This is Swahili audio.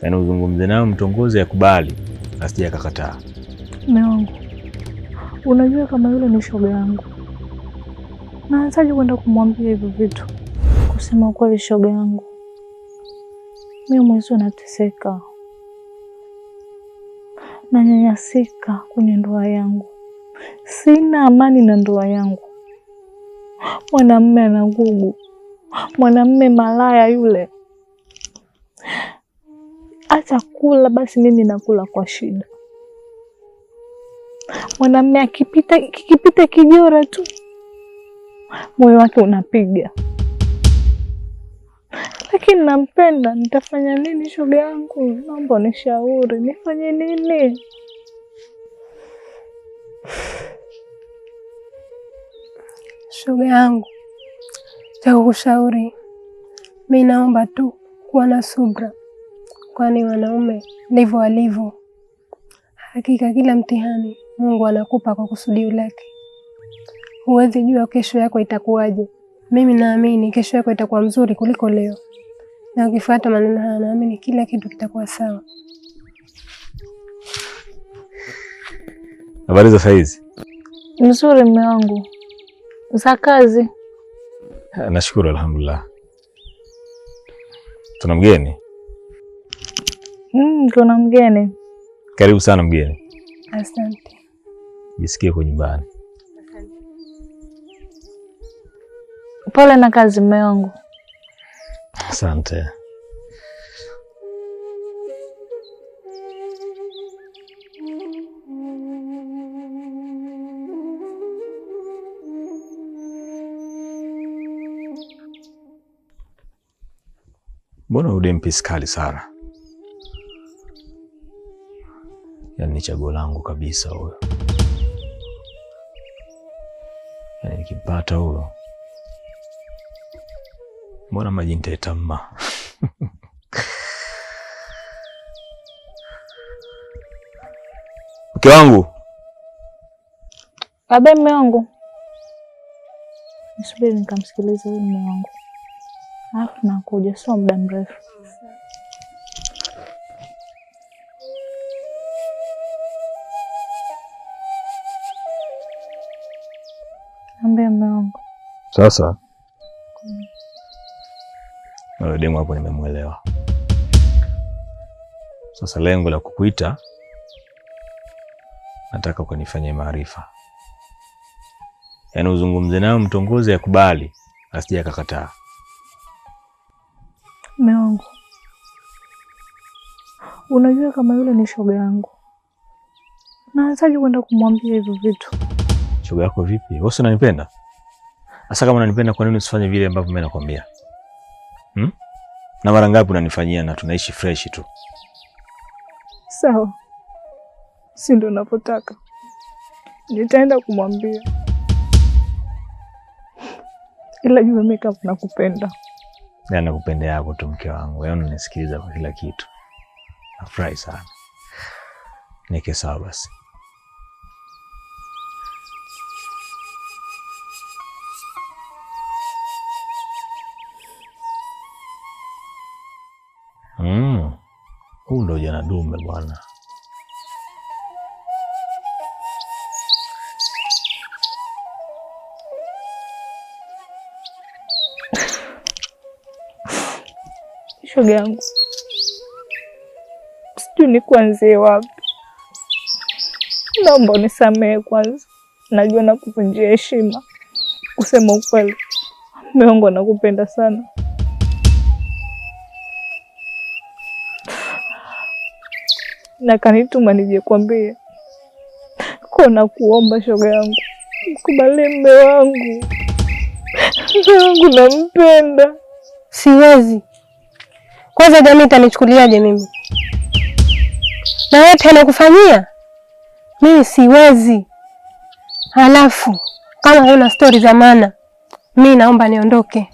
Yaani uzungumze nao, mtongoze, akubali, asije akakataa. Mume wangu, unajua kama yule ni shoga yangu, naanzaje kwenda kumwambia hivyo vitu? Kusema kweli, shoga yangu, mimi mwenyewe nateseka, nanyanyasika kwenye ndoa yangu, sina amani na ndoa yangu. Mwanamume anagugu, mwanamume malaya yule. Hata kula basi mimi nakula kwa shida. Mwanamume akipita kijora tu moyo wake unapiga. Lakini nampenda, nitafanya nini shoga yangu? Naomba unishauri, nifanye nini? Shoga yangu, cha kukushauri, mimi naomba tu kuwa na subra, kwani wanaume ndivyo walivyo. Hakika kila mtihani Mungu anakupa kwa kusudio lake. Huwezi jua kesho yako itakuwaje. Mimi naamini kesho yako itakuwa mzuri kuliko leo, na ukifuata maneno haya naamini kila kitu kitakuwa sawa. Habari za saizi? Nzuri mume wangu. Za kazi? Nashukuru, alhamdulillah. Tuna mgeni? Tuna mgeni. Karibu sana mgeni. Asante. Jisikie kwa nyumbani. Asante. Pole na kazi mume wangu. Asante. Mbona udempi skali sana? Yaani ni chaguo langu kabisa huyo. Yaani nikimpata huyo, mbona maji nitaitama? Mke wangu. Abe mume wangu. Nisubiri nikamsikiliza huyo mume wangu. Alafu nakuja, sio muda mrefu. Ambia mume wangu. Sasa na demu hapo nimemuelewa. Sasa lengo la kukuita, nataka ukanifanyie maarifa. Yaani uzungumze nao, mtongoze, akubali, asije akakataa. Mume wangu, unajua kama yule ni shoga yangu, naanzaje kwenda kumwambia hivyo vitu? Shoga yako vipi? Wewe unanipenda? Sasa kama unanipenda, kwa nini usifanye vile ambavyo mimi nakwambia? Na mara ngapi unanifanyia na tunaishi fresh tu? Sawa, si ndio unapotaka. Nitaenda kumwambia. Ila jua mimi kama nakupenda. Na nakupenda yako tu mke wangu. Wewe unanisikiliza kwa kila kitu. Nafurahi sana. Nike sawa basi. Huu ndo jana dume bwana. Shoga yangu, sijui ni kuanzie wapi. Naomba unisamehe kwanza. Najua nakuvunjia heshima. Kusema ukweli, mume wangu anakupenda sana. Na kanituma nije kwambie. Kwa nakuomba shoga yangu, mkubalie mume wangu. Mume wangu nampenda. Siwezi. Kwanza jamii itanichukuliaje mimi? Na wewe tena kufanyia? Mimi siwezi. Halafu kama huna stori za maana, mimi naomba niondoke.